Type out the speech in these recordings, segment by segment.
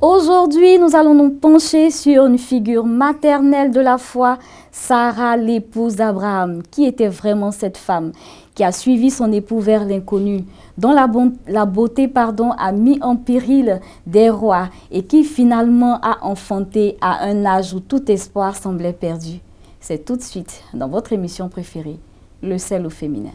Aujourd'hui, nous allons nous pencher sur une figure maternelle de la foi, Sarah, l'épouse d'Abraham. Qui était vraiment cette femme qui a suivi son époux vers l'inconnu, dont la beauté a mis en péril des rois et qui finalement a enfanté à un âge où tout espoir semblait perdu. C'est tout de suite dans votre émission préférée, Le sel au féminin.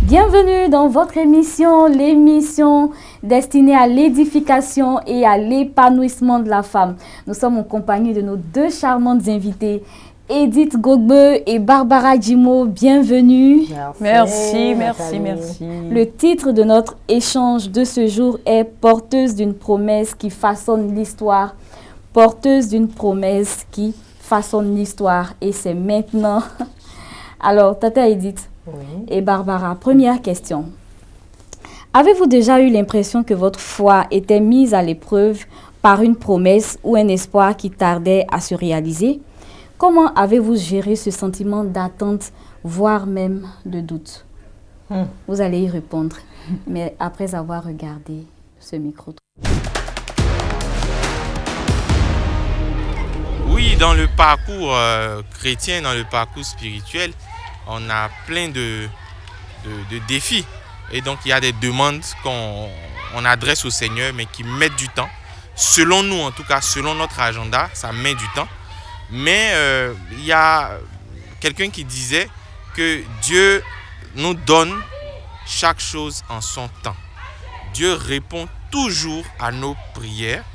Bienvenue dans votre émission, l'émission destinée à l'édification et à l'épanouissement de la femme. Nous sommes en compagnie de nos deux charmantes invitées, Edith Gogbe et Barbara Djimo. Bienvenue. Merci. Le titre de notre échange de ce jour est « Porteuse d'une promesse qui façonne l'histoire ». Porteuse d'une promesse qui façonne l'histoire. Et c'est maintenant. Alors, Tata Edith. Oui. Et Barbara, première question. Avez-vous déjà eu l'impression que votre foi était mise à l'épreuve par une promesse ou un espoir qui tardait à se réaliser? Comment avez-vous géré ce sentiment d'attente, voire même de doute? Vous allez y répondre, mais après avoir regardé ce micro. Oui, dans le parcours chrétien, dans le parcours spirituel, on a plein de défis. Et donc, il y a des demandes qu'on adresse au Seigneur, mais qui mettent du temps. Selon nous, en tout cas, selon notre agenda, ça met du temps. Mais il y a quelqu'un qui disait que Dieu nous donne chaque chose en son temps. Dieu répond toujours à nos prières.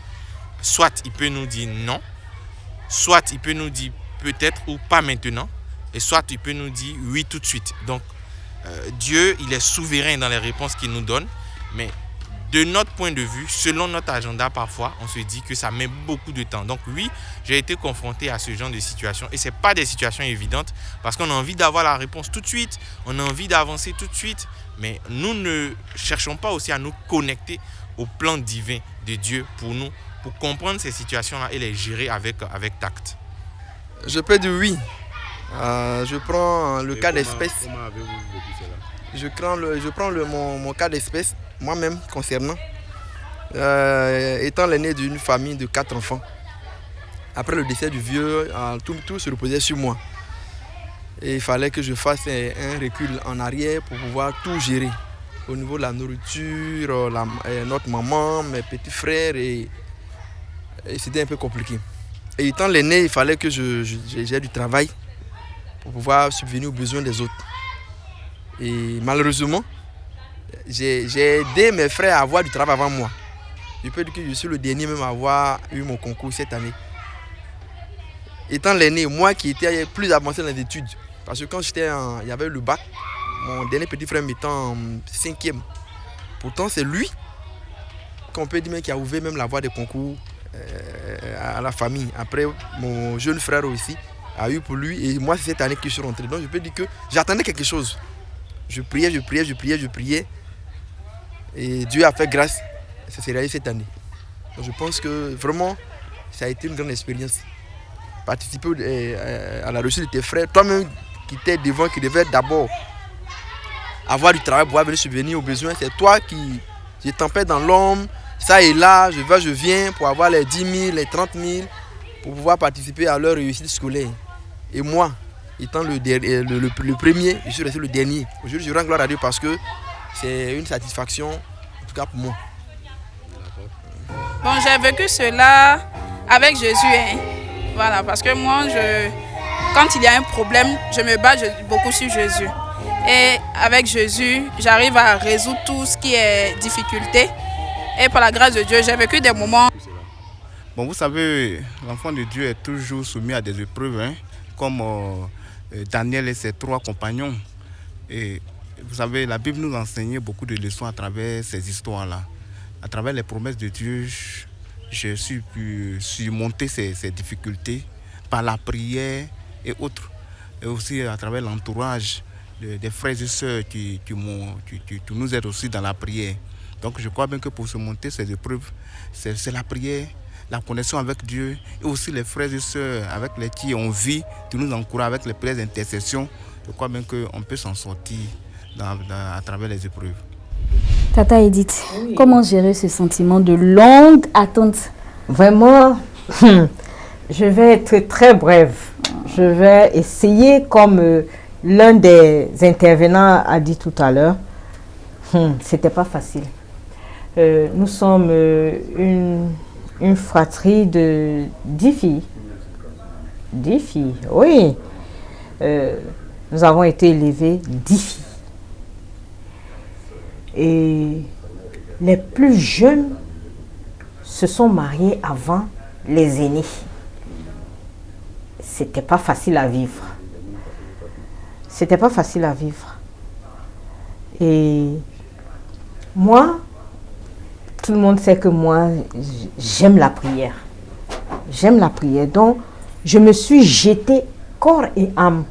Soit il peut nous dire non, soit il peut nous dire peut-être ou pas maintenant. Et soit il peut nous dire oui tout de suite. Donc, Dieu, il est souverain dans les réponses qu'il nous donne. Mais de notre point de vue, selon notre agenda, parfois, on se dit que ça met beaucoup de temps. Donc oui, j'ai été confronté à ce genre de situation. Et ce n'est pas des situations évidentes parce qu'on a envie d'avoir la réponse tout de suite. On a envie d'avancer tout de suite. Mais nous ne cherchons pas aussi à nous connecter au plan divin de Dieu pour nous, pour comprendre ces situations-là et les gérer avec tact. Je peux dire oui. Je prends le cas d'espèce. Comment avez-vous vécu cela? Je prends mon cas d'espèce, moi-même concernant. Étant l'aîné d'une famille de 4 enfants, après le décès du vieux, tout se reposait sur moi. Et il fallait que je fasse un recul en arrière pour pouvoir tout gérer. Au niveau de la nourriture, notre maman, mes petits frères, et c'était un peu compliqué. Et étant l'aîné, il fallait que j'ai du travail pour pouvoir subvenir aux besoins des autres. Et malheureusement, j'ai aidé mes frères à avoir du travail avant moi. Je peux dire que je suis le dernier même à avoir eu mon concours cette année. Étant l'aîné, moi qui étais plus avancé dans les études, parce que quand il y avait le bac, mon dernier petit frère m'était en 5e. Pourtant, c'est lui qu'on peut dire qui a ouvert même la voie des concours à la famille. Après, mon jeune frère aussi a eu pour lui, et moi c'est cette année que je suis rentré. Donc je peux dire que j'attendais quelque chose. Je priais, et Dieu a fait grâce, ça s'est réalisé cette année. Donc je pense que vraiment ça a été une grande expérience. Participer à la réussite de tes frères, toi-même qui t'es devant, qui devais d'abord avoir du travail pour pouvoir venir subvenir aux besoins, c'est toi qui tempère dans l'homme, ça et là, je viens pour avoir les 10 000, les 30 000, pour pouvoir participer à leur réussite scolaire. Et moi, étant le premier, je suis resté le dernier. Aujourd'hui, je rends gloire à Dieu parce que c'est une satisfaction, en tout cas pour moi. Bon, j'ai vécu cela avec Jésus. Voilà, parce que moi, quand il y a un problème, je me base beaucoup sur Jésus. Et avec Jésus, j'arrive à résoudre tout ce qui est difficulté. Et par la grâce de Dieu, j'ai vécu des moments. Bon, vous savez, l'enfant de Dieu est toujours soumis à des épreuves, comme Daniel et ses 3 compagnons. Et vous savez, la Bible nous enseignait beaucoup de leçons à travers ces histoires-là. À travers les promesses de Dieu, j'ai su surmonter ces difficultés par la prière et autres. Et aussi à travers l'entourage des frères et sœurs qui nous aident aussi dans la prière. Donc je crois bien que pour surmonter ces épreuves, c'est la prière, la connexion avec Dieu et aussi les frères et sœurs avec lesquels on vit, qui nous encouragent avec les prières d'intercession. Je crois bien qu'on peut s'en sortir à travers les épreuves. Tata Edith, comment gérer ce sentiment de longue attente? Vraiment, je vais être très brève. Je vais essayer, comme l'un des intervenants a dit tout à l'heure, c'était pas facile. Nous sommes une fratrie de 10 filles. 10 filles, oui. Nous avons été élevés 10 filles. Et les plus jeunes se sont mariés avant les aînés. C'était pas facile à vivre. C'était pas facile à vivre. Et moi, tout le monde sait que moi, j'aime la prière. J'aime la prière. Donc, je me suis jetée corps et âme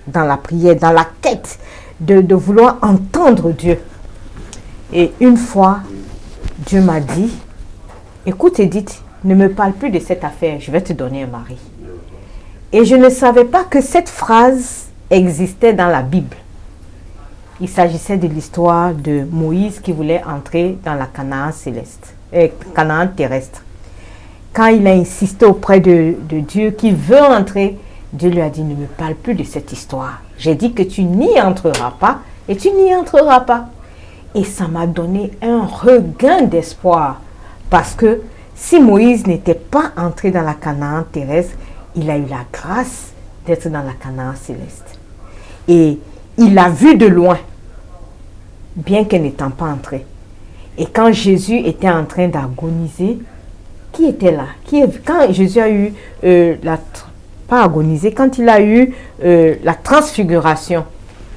dans la prière, dans la quête de vouloir entendre Dieu. Et une fois, Dieu m'a dit, écoute Edith, ne me parle plus de cette affaire, je vais te donner un mari. Et je ne savais pas que cette phrase existait dans la Bible. Il s'agissait de l'histoire de Moïse qui voulait entrer dans la Canaan céleste, Canaan terrestre. Quand il a insisté auprès de Dieu qu'il veut entrer, Dieu lui a dit, ne me parle plus de cette histoire. J'ai dit que tu n'y entreras pas et tu n'y entreras pas. Et ça m'a donné un regain d'espoir. Parce que si Moïse n'était pas entré dans la Canaan terrestre, il a eu la grâce d'être dans la Canaan céleste. Et il l'a vu de loin, bien qu'elle n'étant pas entrée. Et quand Jésus était en train d'agoniser, qui était là? Quand Jésus a eu pas agonisé, quand il a eu la transfiguration,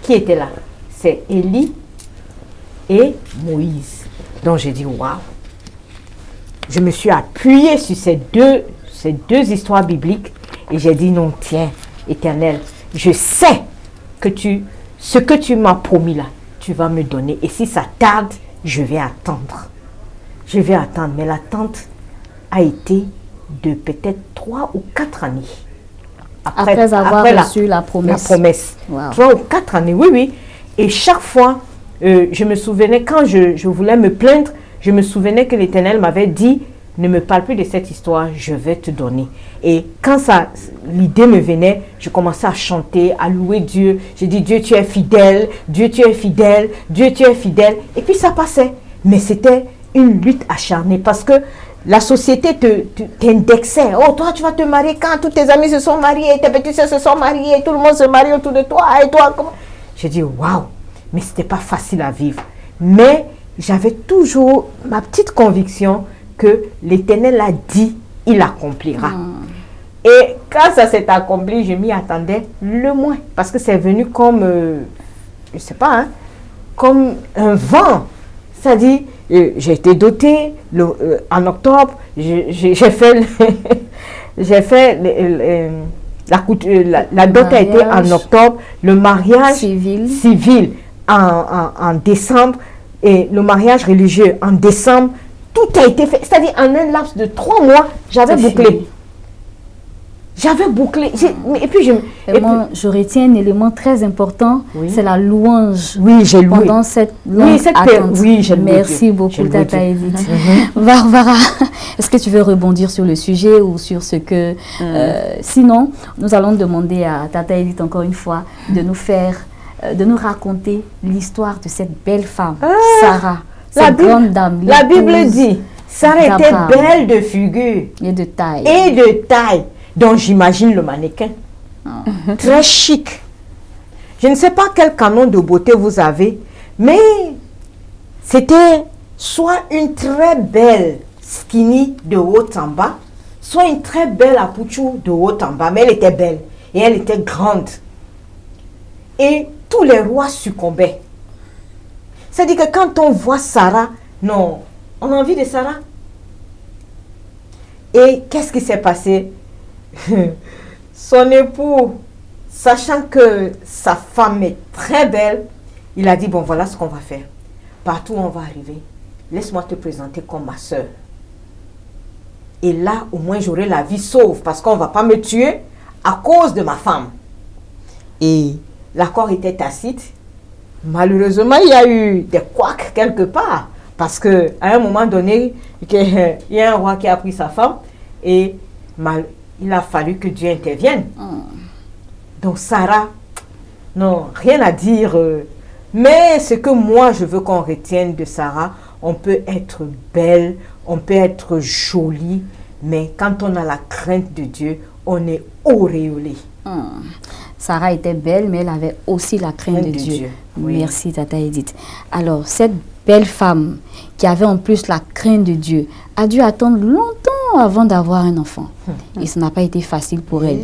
qui était là? C'est Élie et Moïse. Donc j'ai dit, waouh! Je me suis appuyée sur ces deux histoires bibliques et j'ai dit, non, tiens, Éternel, je sais que ce que tu m'as promis là, tu vas me donner. Et si ça tarde, je vais attendre. Je vais attendre. Mais l'attente a été de peut-être 3 ou 4 années. Après avoir reçu la promesse. La promesse. Wow. 3 ou 4 années, oui, oui. Et chaque fois, je me souvenais, quand je voulais me plaindre, je me souvenais que l'Éternel m'avait dit, ne me parle plus de cette histoire, je vais te donner. Et quand l'idée me venait, je commençais à chanter, à louer Dieu. J'ai dit, Dieu, tu es fidèle, Dieu, tu es fidèle, Dieu, tu es fidèle. Et puis ça passait. Mais c'était une lutte acharnée parce que la société t'indexait. Oh, toi, tu vas te marier quand tous tes amis se sont mariés, tes petits soeurs se sont mariés, tout le monde se marie autour de toi. Et toi, comment? J'ai dit, waouh, mais c'était pas facile à vivre. Mais j'avais toujours ma petite conviction que l'Éternel a dit, il accomplira. Et quand ça s'est accompli, je m'y attendais le moins. Parce que c'est venu comme, je ne sais pas, hein, comme un vent. C'est-à-dire, j'ai été dotée en octobre, j'ai fait, la dot a été en octobre, le mariage civil en décembre et le mariage religieux en décembre. Tout a été fait, c'est-à-dire en un laps de 3 mois, j'avais bouclé. Fini. J'avais bouclé. Et puis je retiens un élément très important, oui. C'est la louange. Oui, j'ai loué. Pendant cette longue attente. Oui, j'ai loué. Merci beaucoup, Tata Edith. Barbara, est-ce que tu veux rebondir sur le sujet ou sur ce que... sinon, nous allons demander à Tata Edith encore une fois de nous raconter l'histoire de cette belle femme, Sarah. La Bible dit, Sarah était belle de figure et de taille. Donc j'imagine le mannequin. Très chic. Je ne sais pas quel canon de beauté vous avez, mais c'était soit une très belle skinny de haut en bas, soit une très belle apouchou de haut en bas. Mais elle était belle et elle était grande. Et tous les rois succombaient. C'est-à-dire que quand on voit Sarah, non, on a envie de Sarah. Et qu'est-ce qui s'est passé? Son époux, sachant que sa femme est très belle, il a dit, bon, voilà ce qu'on va faire. Partout où on va arriver, laisse-moi te présenter comme ma soeur. Et là, au moins, j'aurai la vie sauve parce qu'on ne va pas me tuer à cause de ma femme. Et l'accord était tacite. malheureusement, il y a eu des couacs quelque part. Parce qu'à un moment donné, il y a un roi qui a pris sa femme et il a fallu que Dieu intervienne. Donc Sarah, non, rien à dire. Mais ce que moi, je veux qu'on retienne de Sarah, on peut être belle, on peut être jolie, mais quand on a la crainte de Dieu, on est auréolé. Sarah était belle, mais elle avait aussi la crainte de Dieu. Oui. Merci, Tata Edith. Alors, cette belle femme qui avait en plus la crainte de Dieu a dû attendre longtemps avant d'avoir un enfant. Et ça n'a pas été facile pour elle,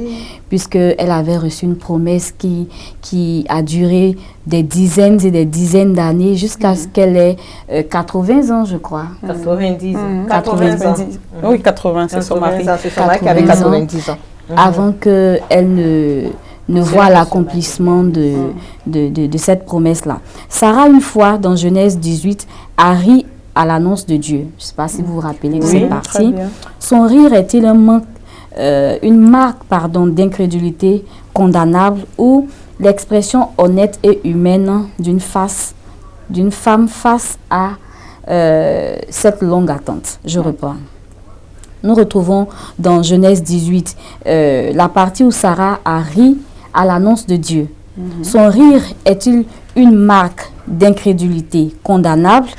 puisqu'elle avait reçu une promesse qui a duré des dizaines et des dizaines d'années jusqu'à ce qu'elle ait 80 ans, je crois. 90 ans. 80 ans. Oui, 80, c'est son mari. C'est son mari qui avait 90 ans. Avant qu'elle ne voit l'accomplissement de cette promesse-là. Sarah, une fois, dans Genèse 18, a ri à l'annonce de Dieu. Je ne sais pas si vous vous rappelez de cette partie. Son rire est-il une marque d'incrédulité condamnable ou l'expression honnête et humaine d'une femme face à cette longue attente? Je reprends. Nous retrouvons dans Genèse 18 la partie où Sarah a ri à l'annonce de Dieu. Son rire est-il une marque d'incrédulité condamnable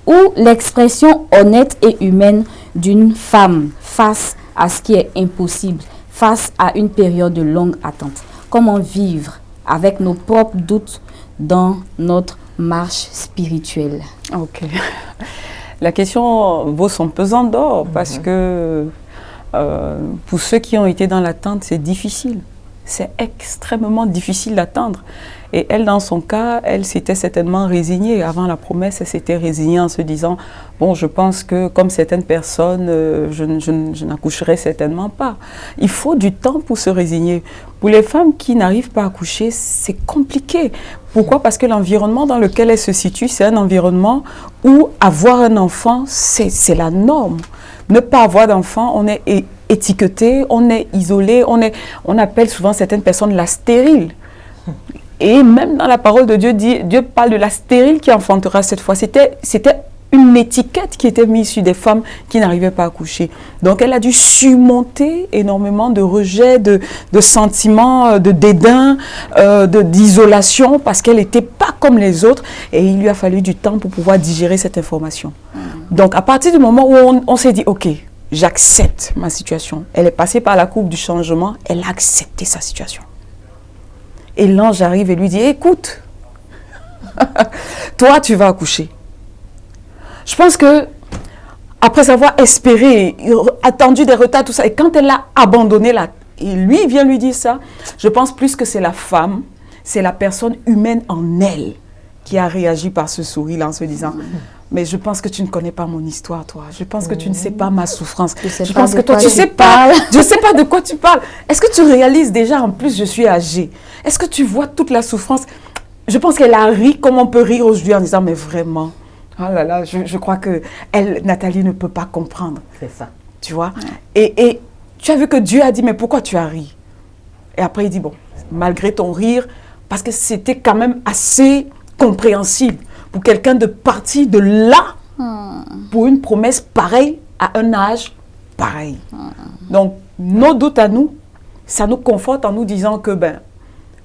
ou l'expression honnête et humaine d'une femme face à ce qui est impossible, face à une période de longue attente? Comment vivre avec nos propres doutes dans notre marche spirituelle? Ok. La question vaut son pesant d'or parce que pour ceux qui ont été dans l'attente, c'est difficile. C'est extrêmement difficile d'attendre. Et elle, dans son cas, elle s'était certainement résignée. Avant la promesse, elle s'était résignée en se disant « Bon, je pense que comme certaines personnes, je n'accoucherai certainement pas. » Il faut du temps pour se résigner. Pour les femmes qui n'arrivent pas à accoucher, c'est compliqué. Pourquoi? Parce que l'environnement dans lequel elle se situe, c'est un environnement où avoir un enfant, c'est la norme. Ne pas avoir d'enfant, on est étiqueté, on est isolé, on appelle souvent certaines personnes la stérile. Et même dans la parole de Dieu, Dieu parle de la stérile qui enfantera cette fois. C'était une étiquette qui était mise sur des femmes qui n'arrivaient pas à accoucher. Donc elle a dû surmonter énormément de rejets, de sentiments, de dédain, d'isolation, parce qu'elle n'était pas comme les autres. Et il lui a fallu du temps pour pouvoir digérer cette information. Donc à partir du moment où on s'est dit, ok, j'accepte ma situation. Elle est passée par la courbe du changement, elle a accepté sa situation. Et l'ange arrive et lui dit, écoute, toi tu vas accoucher. Je pense que après avoir espéré, attendu des retards, tout ça, et quand elle a abandonné, et lui vient lui dire ça, je pense plus que c'est la femme, c'est la personne humaine en elle qui a réagi par ce sourire en se disant, mais je pense que tu ne connais pas mon histoire, toi. Je pense que tu ne sais pas ma souffrance. Je pense que toi, tu ne sais pas. Je ne sais pas de quoi tu parles. Est-ce que tu réalises déjà, en plus, je suis âgée? Est-ce que tu vois toute la souffrance? Je pense qu'elle a ri comme on peut rire aujourd'hui en disant, mais vraiment, oh là là, je crois que elle, Nathalie, ne peut pas comprendre. C'est ça. Tu vois? Et tu as vu que Dieu a dit, mais pourquoi tu as ri? Et après, il dit, bon, malgré ton rire, parce que c'était quand même assez compréhensible pour quelqu'un de partir de là pour une promesse pareille à un âge pareil. Donc, nos doutes à nous, ça nous conforte en nous disant que,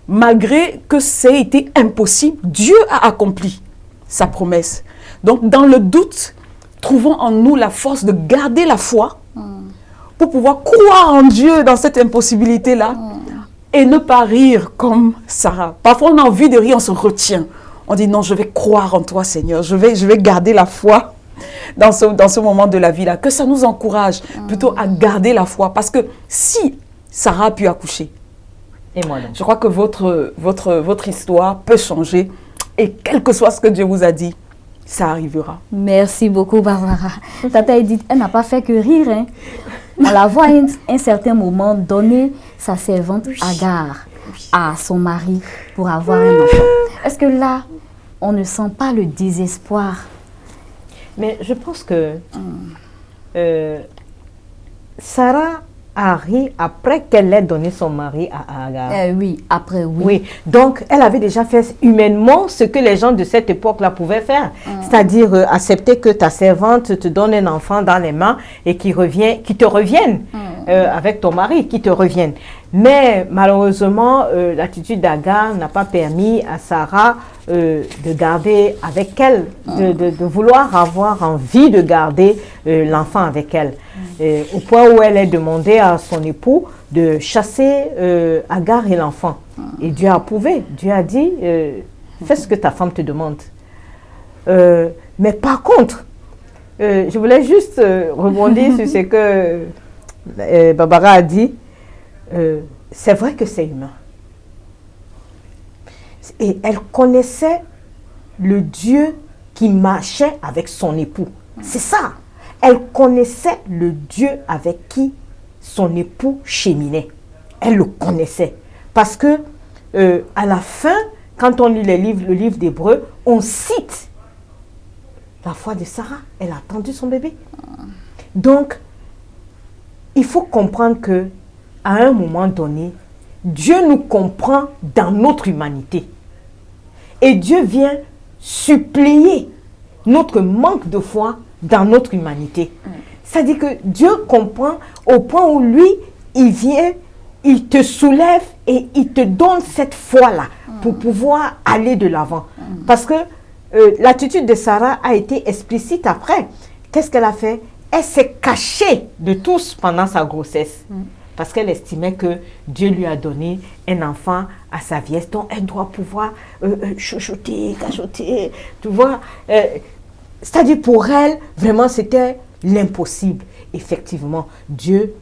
malgré que ça ait été impossible, Dieu a accompli sa promesse. Donc, dans le doute, trouvons en nous la force de garder la foi pour pouvoir croire en Dieu dans cette impossibilité-là et ne pas rire comme Sarah. Parfois, on a envie de rire, on se retient. On dit non, je vais croire en toi, Seigneur. Je vais garder la foi dans ce moment de la vie-là. Que ça nous encourage plutôt à garder la foi. Parce que si Sarah a pu accoucher, et moi donc, je crois que votre histoire peut changer. Et quel que soit ce que Dieu vous a dit, ça arrivera. Merci beaucoup, Barbara. Tata Edith, elle n'a pas fait que rire. Hein. On la voit à un certain moment donner sa servante Agar à son mari pour avoir un enfant. Est-ce que là, on ne sent pas le désespoir? mais je pense que Sarah Harry après qu'elle ait donné son mari à Agar. Oui, après, oui. Oui, donc elle avait déjà fait humainement ce que les gens de cette époque-là pouvaient faire. C'est-à-dire accepter que ta servante te donne un enfant dans les mains et qui te revienne avec ton mari, qui te revienne. Mais malheureusement, l'attitude d'Agar n'a pas permis à Sarah de garder avec elle, de vouloir avoir envie de garder l'enfant avec elle. Au point où elle a demandé à son époux de chasser Agar et l'enfant. Et Dieu a approuvé. Dieu a dit, fais ce que ta femme te demande. Mais par contre, je voulais juste rebondir sur ce que Barbara a dit. C'est vrai que c'est humain. Et elle connaissait le Dieu qui marchait avec son époux. C'est ça. Elle connaissait le Dieu avec qui son époux cheminait. Elle le connaissait. Parce que à la fin, quand on lit le livre d'Hébreux, on cite la foi de Sarah. Elle a attendu son bébé. Donc, il faut comprendre que à un moment donné, Dieu nous comprend dans notre humanité. Et Dieu vient suppléer notre manque de foi dans notre humanité. C'est-à-dire que Dieu comprend au point où lui, il vient, il te soulève et il te donne cette foi-là pour pouvoir aller de l'avant. Parce que l'attitude de Sarah a été explicite après. Qu'est-ce qu'elle a fait? Elle s'est cachée de tous pendant sa grossesse. Parce qu'elle estimait que Dieu lui a donné un enfant à sa vieillesse, donc elle doit pouvoir chuchoter, cachoter, tu vois. C'est-à-dire pour elle, vraiment, c'était l'impossible. Effectivement, Dieu,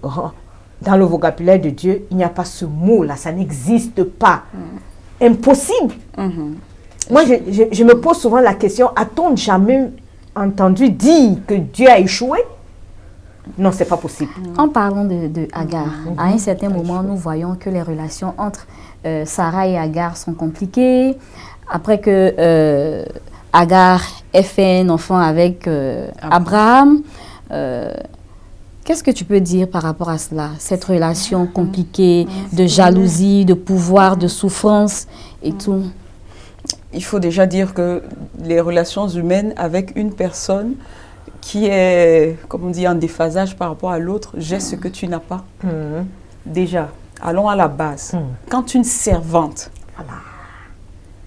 dans le vocabulaire de Dieu, il n'y a pas ce mot-là, ça n'existe pas. Impossible. Moi, je me pose souvent la question, a-t-on jamais entendu dire que Dieu a échoué? Non, c'est pas possible. En parlant de Agar, à un certain moment, nous voyons que les relations entre Sarah et Agar sont compliquées. Après que Agar ait fait un enfant avec Abraham, qu'est-ce que tu peux dire par rapport à cela? Cette relation compliquée de jalousie, de pouvoir, de souffrance et tout. Il faut déjà dire que les relations humaines avec une personne qui est, comme on dit, en déphasage par rapport à l'autre, j'ai ce que tu n'as pas. Déjà, allons à la base. Quand une servante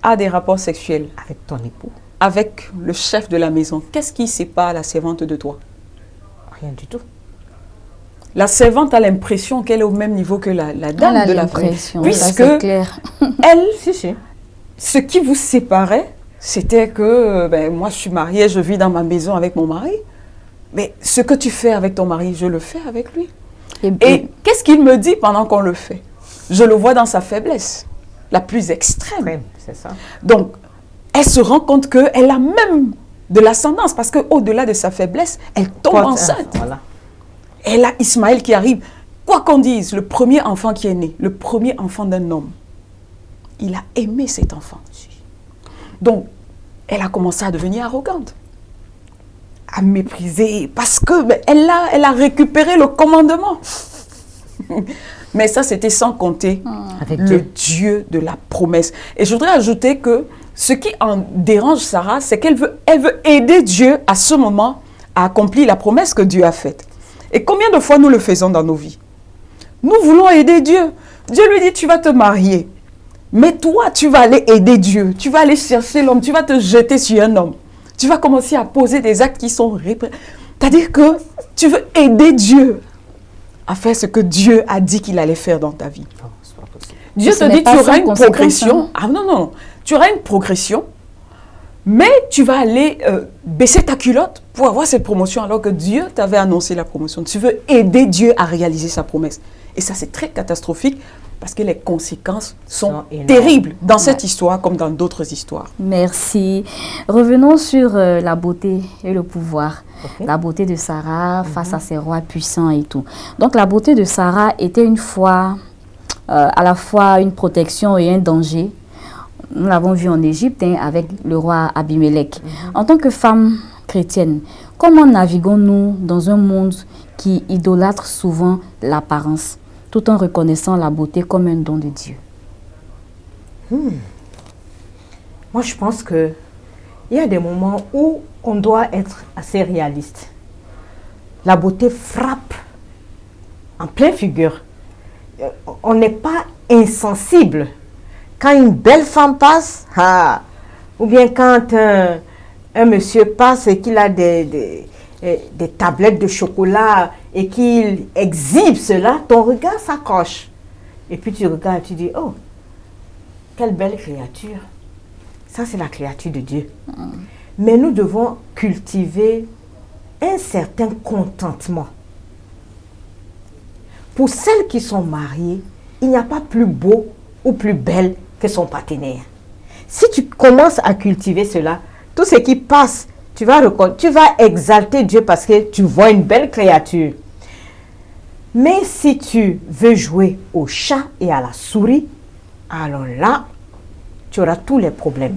a des rapports sexuels avec ton époux, avec le chef de la maison, qu'est-ce qui sépare la servante de toi? Rien du tout. La servante a l'impression qu'elle est au même niveau que la dame de la famille. Puisque elle, ce qui vous séparait, c'était que moi je suis mariée, je vis dans ma maison avec mon mari. Mais ce que tu fais avec ton mari, je le fais avec lui. Et qu'est-ce qu'il me dit pendant qu'on le fait? Je le vois dans sa faiblesse, la plus extrême. C'est ça. Donc, elle se rend compte qu'elle a même de l'ascendance, parce qu'au-delà de sa faiblesse, elle tombe enceinte. Voilà. Elle a Ismaël qui arrive. Quoi qu'on dise, le premier enfant qui est né, le premier enfant d'un homme, il a aimé cet enfant. Donc, elle a commencé à devenir arrogante, à mépriser, parce que elle a récupéré le commandement. Mais ça, c'était sans compter avec le Dieu de la promesse. Et je voudrais ajouter que ce qui en dérange Sarah, c'est qu'elle veut aider Dieu à ce moment à accomplir la promesse que Dieu a faite. Et combien de fois nous le faisons dans nos vies? Nous voulons aider Dieu. Dieu lui dit, tu vas te marier. Mais toi, tu vas aller aider Dieu. Tu vas aller chercher l'homme. Tu vas te jeter sur un homme. Tu vas commencer à poser des actes qui sont c'est-à-dire que tu veux aider Dieu à faire ce que Dieu a dit qu'il allait faire dans ta vie. Non, c'est pas possible. Dieu te dit, tu auras une progression. Ah non. Tu auras une progression, mais tu vas aller baisser ta culotte pour avoir cette promotion alors que Dieu t'avait annoncé la promotion. Tu veux aider Dieu à réaliser sa promesse. Et ça, c'est très catastrophique. Parce que les conséquences sont terribles dans cette histoire comme dans d'autres histoires. Merci. Revenons sur la beauté et le pouvoir. La beauté de Sarah face à ses rois puissants et tout. Donc la beauté de Sarah était une fois à la fois une protection et un danger. Nous l'avons vu en Égypte avec le roi Abimelech. En tant que femme chrétienne, Comment naviguons-nous dans un monde qui idolâtre souvent l'apparence, tout en reconnaissant la beauté comme un don de Dieu? Moi, je pense qu'il y a des moments où on doit être assez réaliste. La beauté frappe en pleine figure. On n'est pas insensible. Quand une belle femme passe, ou bien quand un monsieur passe et qu'il a des tablettes de chocolat et qu'il exhibe cela, ton regard s'accroche. Et puis tu regardes, tu dis, oh, quelle belle créature. Ça, c'est la créature de Dieu. Mais nous devons cultiver un certain contentement. Pour celles qui sont mariées, il n'y a pas plus beau ou plus belle que son partenaire. Si tu commences à cultiver cela, tout ce qui passe, tu vas exalter Dieu parce que tu vois une belle créature. Mais si tu veux jouer au chat et à la souris, alors là, tu auras tous les problèmes.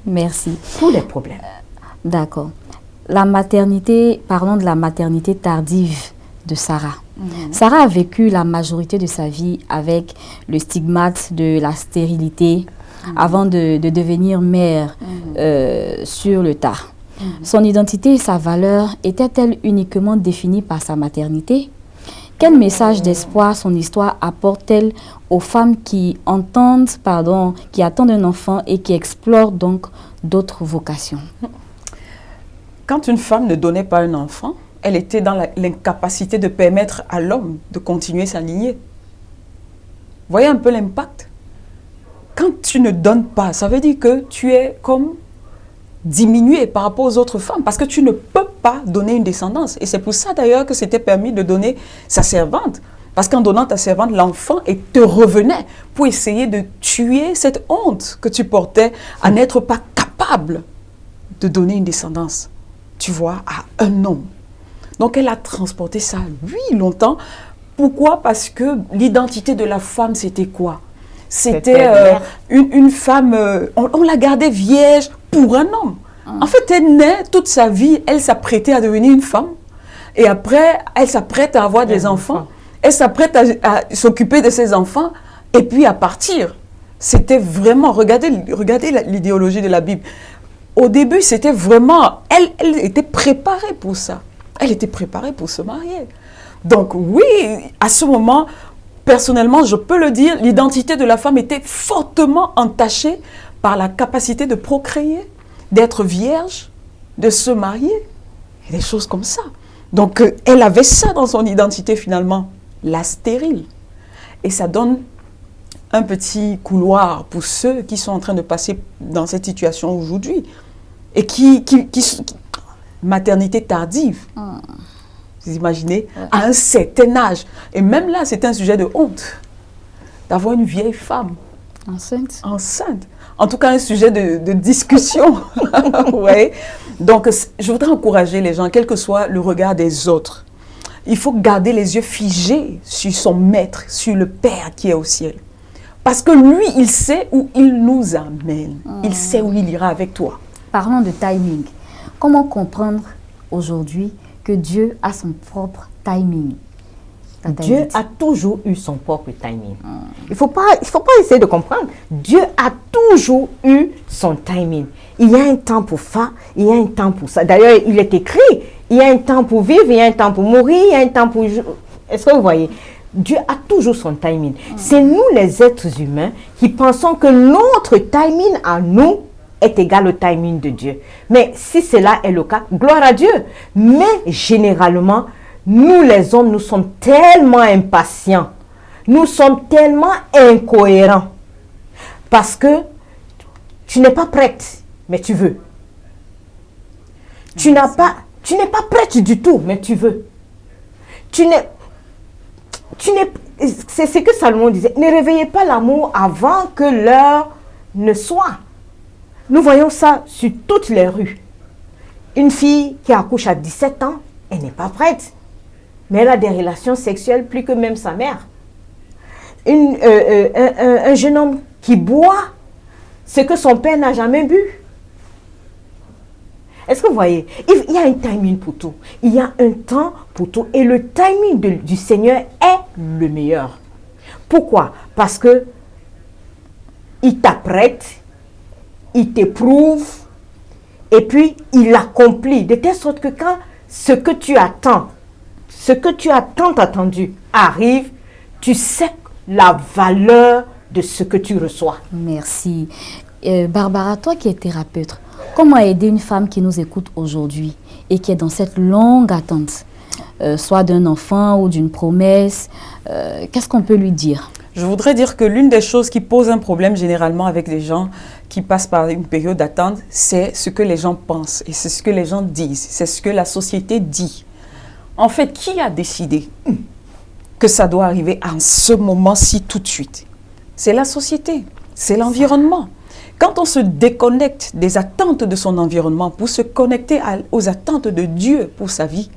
Merci. Tous les problèmes. D'accord. La maternité, parlons de la maternité tardive de Sarah. Sarah a vécu la majorité de sa vie avec le stigmate de la stérilité avant de devenir mère sur le tard. Son identité et sa valeur étaient-elles uniquement définies par sa maternité? Quel message d'espoir son histoire apporte-t-elle aux femmes qui attendent un enfant et qui explorent donc d'autres vocations? Quand une femme ne donnait pas un enfant, elle était dans l'incapacité de permettre à l'homme de continuer sa lignée. Voyez un peu l'impact. Quand tu ne donnes pas, ça veut dire que tu es comme diminué par rapport aux autres femmes parce que tu ne peux pas donner une descendance. Et c'est pour ça d'ailleurs que c'était permis de donner sa servante. Parce qu'en donnant ta servante, l'enfant te revenait pour essayer de tuer cette honte que tu portais à n'être pas capable de donner une descendance, tu vois, à un homme. Donc elle a transporté ça, oui, longtemps. Pourquoi? Parce que l'identité de la femme, c'était quoi? C'était une femme, on la gardait vierge pour un homme. En fait, elle naît toute sa vie, elle s'apprêtait à devenir une femme. Et après, elle s'apprête à avoir des enfants. Elle s'apprête à s'occuper de ses enfants et puis à partir. C'était vraiment, regardez l'idéologie de la Bible. Au début, c'était vraiment, elle était préparée pour ça. Elle était préparée pour se marier. Donc oui, à ce moment, personnellement, je peux le dire, l'identité de la femme était fortement entachée par la capacité de procréer, d'être vierge, de se marier, et des choses comme ça. Donc elle avait ça dans son identité finalement, la stérile. Et ça donne un petit couloir pour ceux qui sont en train de passer dans cette situation aujourd'hui. Et maternité tardive. Vous imaginez, à un certain âge. Et même là, c'est un sujet de honte d'avoir une vieille femme enceinte. En tout cas, un sujet de discussion. Ouais. Donc, je voudrais encourager les gens, quel que soit le regard des autres. Il faut garder les yeux figés sur son maître, sur le Père qui est au ciel. Parce que lui, il sait où il nous amène. Il sait où il ira avec toi. Parlons de timing. Comment comprendre aujourd'hui que Dieu a son propre timing? Dieu a toujours eu son propre timing. Il faut pas essayer de comprendre. Dieu a toujours eu son timing. Il y a un temps pour ça, il y a un temps pour ça. D'ailleurs, il est écrit, il y a un temps pour vivre, il y a un temps pour mourir, il y a un temps pour... Est-ce que vous voyez? Dieu a toujours son timing. C'est nous les êtres humains qui pensons que notre timing à nous est égal au timing de Dieu. Mais si cela est le cas, gloire à Dieu. Mais généralement, nous les hommes, nous sommes tellement impatients. Nous sommes tellement incohérents. Parce que tu n'es pas prête, mais tu veux. Tu n'es pas prête du tout, mais tu veux. C'est ce que Salomon disait. Ne réveillez pas l'amour avant que l'heure ne soit. Nous voyons ça sur toutes les rues. Une fille qui accouche à 17 ans, elle n'est pas prête. Mais elle a des relations sexuelles plus que même sa mère. Un jeune homme qui boit ce que son père n'a jamais bu. Est-ce que vous voyez? Il y a un timing pour tout. Il y a un temps pour tout. Et le timing du Seigneur est le meilleur. Pourquoi? Parce que il t'apprête, il t'éprouve, et puis il accomplit. De telle sorte que quand ce que tu attends attendu arrive, tu sais la valeur de ce que tu reçois. Merci. Barbara, toi qui es thérapeute, comment aider une femme qui nous écoute aujourd'hui et qui est dans cette longue attente, soit d'un enfant ou d'une promesse, qu'est-ce qu'on peut lui dire? Je voudrais dire que l'une des choses qui pose un problème généralement avec les gens qui passent par une période d'attente, c'est ce que les gens pensent et c'est ce que les gens disent, c'est ce que la société dit. En fait, qui a décidé que ça doit arriver en ce moment-ci tout de suite? C'est la société, c'est l'environnement. Quand on se déconnecte des attentes de son environnement pour se connecter aux attentes de Dieu pour sa vie,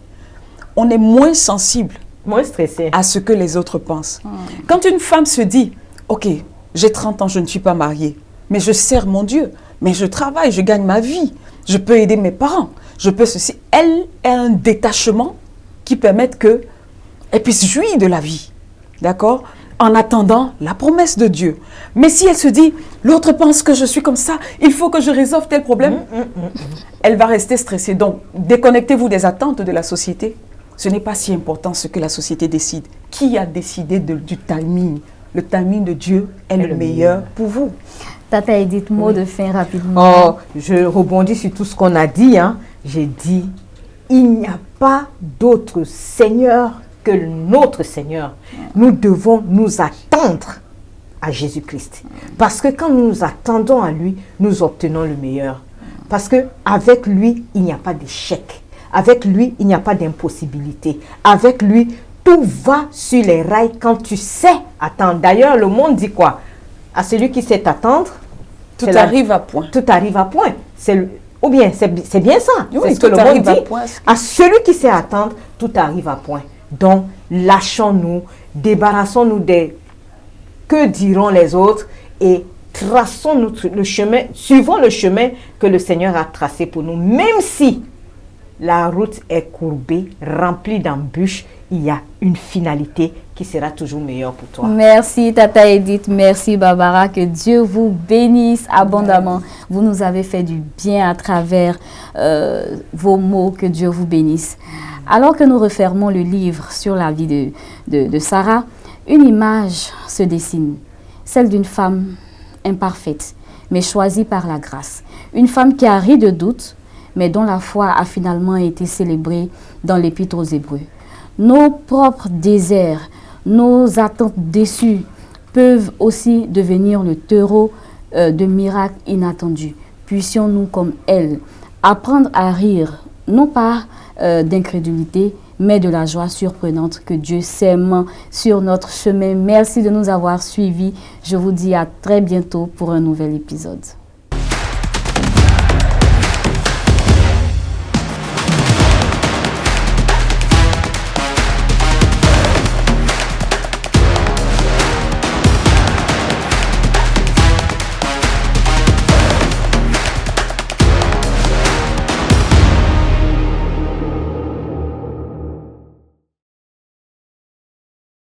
on est moins sensible, moins stressé à ce que les autres pensent. Quand une femme se dit, ok, j'ai 30 ans, je ne suis pas mariée, mais je sers mon Dieu, mais je travaille, je gagne ma vie, je peux aider mes parents, je peux ceci. Elle a un détachement qui permet qu'elle puisse jouir de la vie, d'accord? En attendant la promesse de Dieu. Mais si elle se dit, l'autre pense que je suis comme ça, il faut que je résolve tel problème, elle va rester stressée. Donc, déconnectez-vous des attentes de la société. Ce n'est pas si important ce que la société décide. Qui a décidé du timing? Le timing de Dieu est le meilleur pour vous. Tata Edith, mot de fin rapidement. Oh, je rebondis sur tout ce qu'on a dit. J'ai dit, il n'y a pas d'autre Seigneur que notre Seigneur. Nous devons nous attendre à Jésus-Christ. Parce que quand nous nous attendons à lui, nous obtenons le meilleur. Parce qu'avec lui, il n'y a pas d'échec. Avec lui, il n'y a pas d'impossibilité. Avec lui, tout va sur les rails quand tu sais attendre. D'ailleurs, le monde dit quoi? À celui qui sait attendre, tout arrive à point. Tout arrive à point. Ou bien, c'est bien ça. Oui, c'est ce que le monde dit. À celui qui sait attendre, tout arrive à point. Donc, lâchons-nous, débarrassons-nous des que diront les autres et traçons le chemin, suivons le chemin que le Seigneur a tracé pour nous. Même si la route est courbée, remplie d'embûches, il y a une finalité qui sera toujours meilleure pour toi. Merci Tata Edith, merci Barbara, que Dieu vous bénisse abondamment. Vous nous avez fait du bien à travers vos mots, que Dieu vous bénisse. Alors que nous refermons le livre sur la vie de Sarah, une image se dessine, celle d'une femme imparfaite, mais choisie par la grâce. Une femme qui a ri de doutes, mais dont la foi a finalement été célébrée dans l'Épître aux Hébreux. Nos propres déserts, nos attentes déçues peuvent aussi devenir le terreau de miracles inattendus. Puissions-nous, comme elle, apprendre à rire, non pas d'incrédulité, mais de la joie surprenante que Dieu sème sur notre chemin. Merci de nous avoir suivis. Je vous dis à très bientôt pour un nouvel épisode.